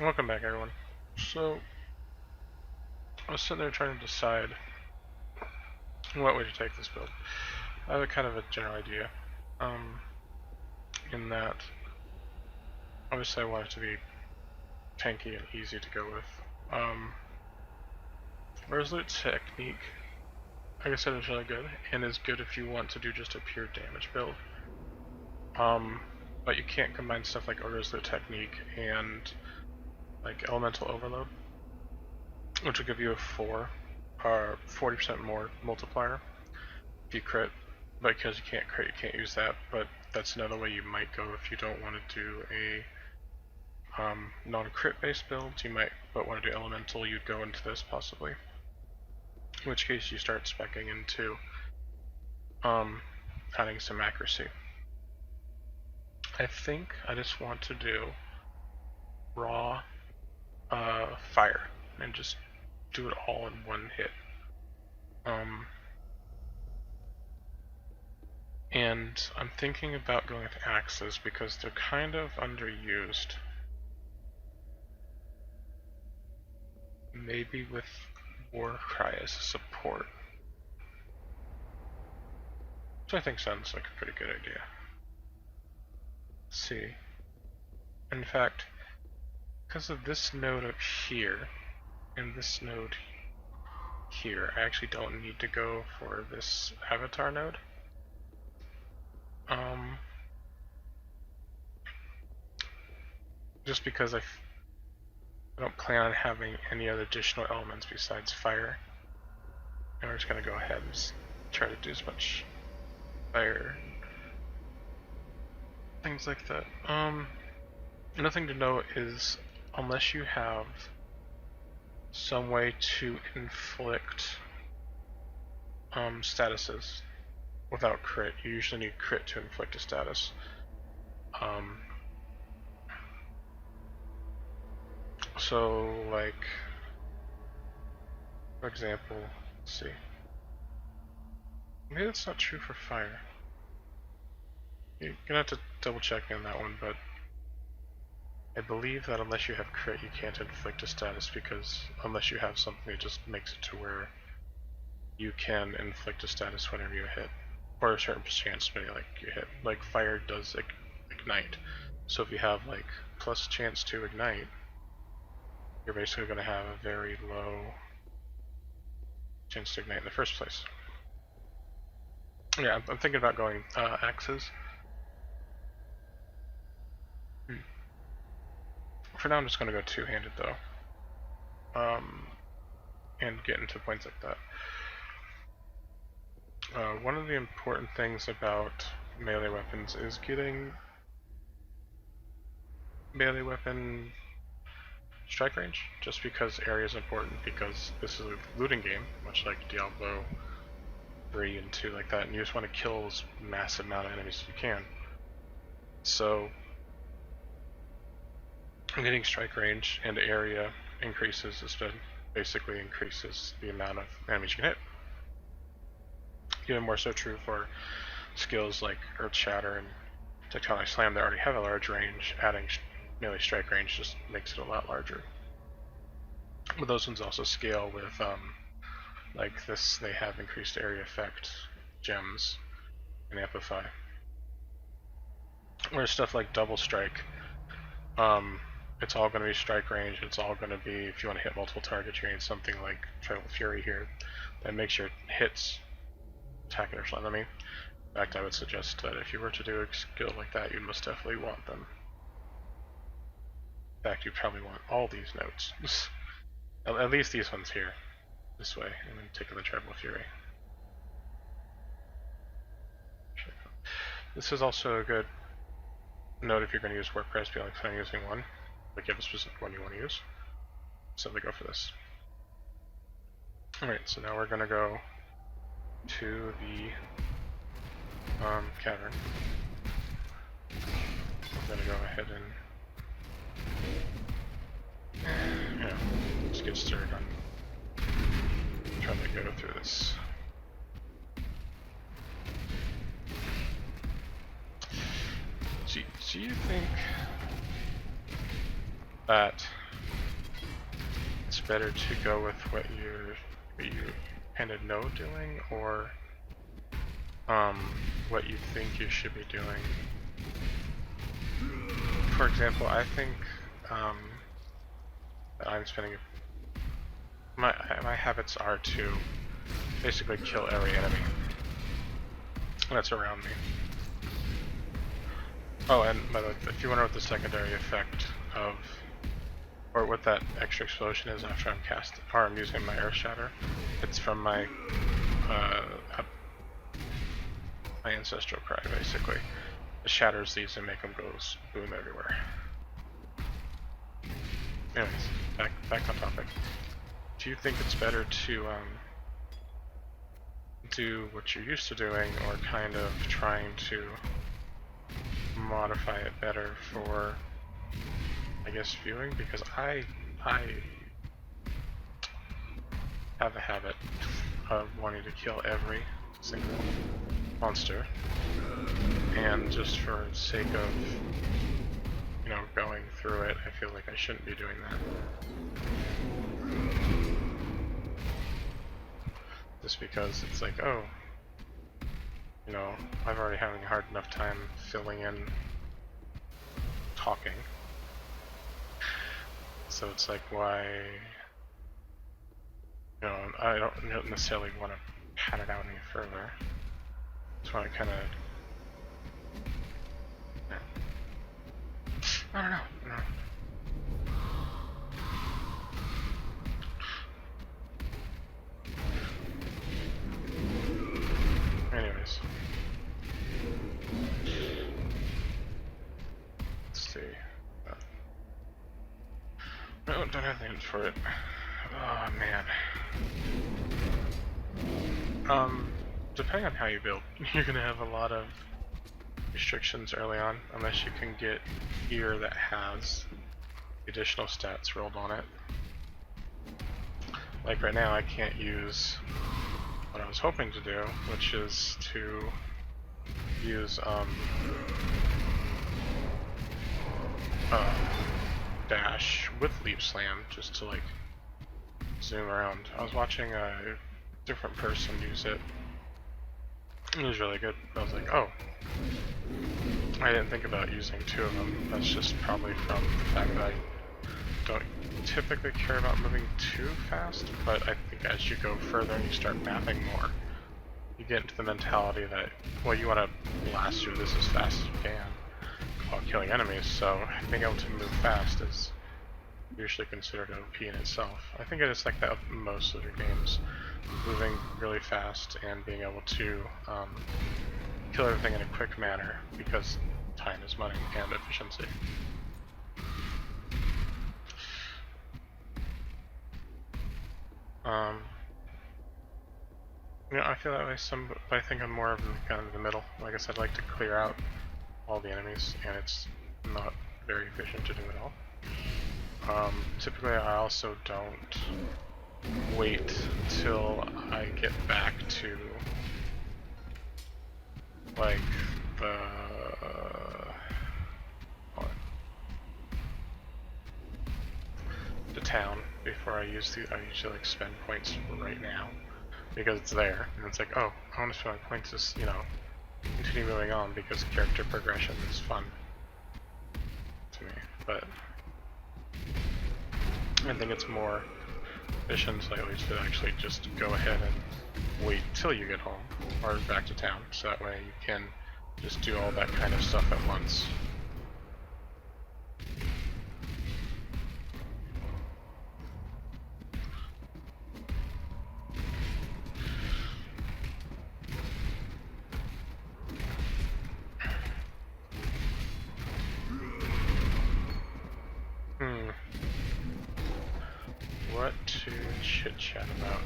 Welcome back, everyone. So, I was sitting there trying to decide what way to take this build. I have a kind of a general idea, in that obviously I want it to be tanky and easy to go with. Resolute technique, like I said, is really good, and is good if you want to do just a pure damage build. But you can't combine stuff like Resolute technique and like elemental overload, which will give you a 40% more multiplier if you crit. But because you can't crit, you can't use that. But that's another way you might go if you don't want to do a non-crit based build. You might want to do elemental. You'd go into this possibly. In which case you start speccing into adding some accuracy. I think I just want to do raw fire and just do it all in one hit. And I'm thinking about going with axes because they're kind of underused. Maybe with Warcry as a support. Which I think sounds like a pretty good idea. Let's see. In fact, because of this node up here and this node here, I actually don't need to go for this avatar node. Just because I don't plan on having any other additional elements besides fire. And we're just going to go ahead and try to do as much fire. Things like that. Another thing to note is, unless you have some way to inflict statuses without crit, you usually need crit to inflict a status. So, like, for example, let's see. Maybe that's not true for fire. You're gonna have to double check me on that one, but I believe that unless you have crit, you can't inflict a status, because unless you have something that just makes it to where you can inflict a status whenever you hit, or a certain chance maybe like you hit. Like fire does ignite, so if you have like plus chance to ignite, you're basically going to have a very low chance to ignite in the first place. Yeah, I'm thinking about going axes. For now I'm just going to go two-handed though, and get into points like that. One of the important things about melee weapons is getting melee weapon strike range, just because area is important, because this is a looting game, much like Diablo 3 and 2 like that, and you just want to kill as massive amount of enemies as you can. So getting strike range and area increases, basically increases the amount of enemies you can hit. Even more so true for skills like Earth Shatter and Tectonic Slam that already have a large range. Adding melee strike range just makes it a lot larger. But those ones also scale with, like this, they have increased area effect gems and amplify. Whereas stuff like double strike, it's all going to be strike range. It's all going to be, if you want to hit multiple targets, you need something like Tribal Fury here that makes your hits attack it or something. I mean, in fact, I would suggest that if you were to do a skill like that, you must definitely want them. In fact, you probably want all these nodes. At least these ones here, this way, and then take the Tribal Fury. This is also a good note if you're going to use WordPress, be like, I'm using one. Like, you have a specific one you want to use, simply go for this. Alright, so now we're going to go to the cavern. I'm going to go ahead and yeah, let's get started on trying to go through this. Do you think that better to go with what you kind of know doing, or what you think you should be doing. For example, I think that I'm spending my habits are to basically kill every enemy that's around me. Oh, and by the way, if you wonder what the secondary effect of, or what that extra explosion is after I'm using my Earth Shatter, it's from my ancestral cry, basically. It shatters these and make them go boom everywhere. Anyways, back on topic. Do you think it's better to do what you're used to doing, or kind of trying to modify it better for, I guess, viewing? Because I have a habit of wanting to kill every single monster, and just for the sake of, you know, going through it, I feel like I shouldn't be doing that. Just because it's like, oh, you know, I'm already having a hard enough time filling in talking. So it's like, why, you know, I don't necessarily want to pad it out any further. Just want to kind of, I don't know. Anyways. Let's see. No, don't have names for it. Oh, man. Depending on how you build, you're gonna have a lot of restrictions early on, unless you can get gear that has additional stats rolled on it. Like right now, I can't use what I was hoping to do, which is to use dash with leap slam, just to like zoom around. I was watching a different person use it. It was really good. I was like, oh, I didn't think about using two of them. That's just probably from the fact that I don't typically care about moving too fast, but I think as you go further and you start mapping more, you get into the mentality that, well, you want to blast through this as fast as you can while killing enemies, so being able to move fast is usually considered OP in itself. I think it is like that with most of your games. Moving really fast and being able to kill everything in a quick manner, because time is money and efficiency. You know, I feel that way but I think I'm more of kind of the middle. Like I said, I like to clear out all the enemies, and it's not very efficient to do it all. Typically I also don't wait till I get back to like the town before I usually like spend points right now, because it's there and it's like, oh, I want to spend my points, just, you know, continue moving on, because character progression is fun to me. But I think it's more efficient slightly to actually just go ahead and wait till you get home or back to town, so that way you can just do all that kind of stuff at once. What to chit-chat about?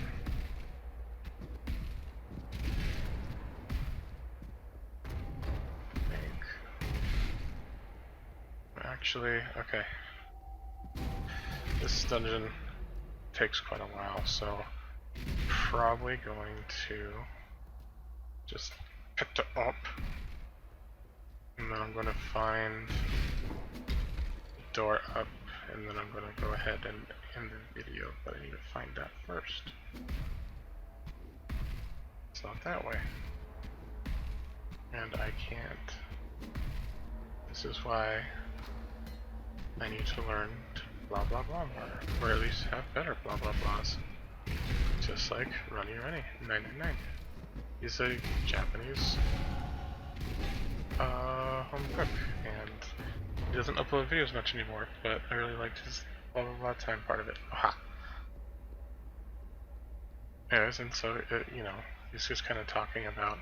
Actually, okay. This dungeon takes quite a while, so probably going to just pick it up, and then I'm going to find the door up and then I'm going to go ahead and end the video, but I need to find that first. It's not that way. And I can't. This is why I need to learn to blah blah blah more, or at least have better blah blah blahs. Just like Runny 999. He's a Japanese home cook, and he doesn't upload videos much anymore, but I really liked his blah blah blah time part of it. Aha! Anyways, and so, you know, he's just kind of talking about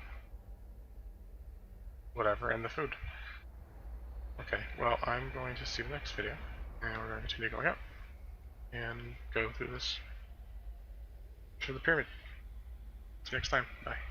whatever and the food. Okay, well, I'm going to see the next video, and we're going to continue going up and go through this to the pyramid. See you next time. Bye.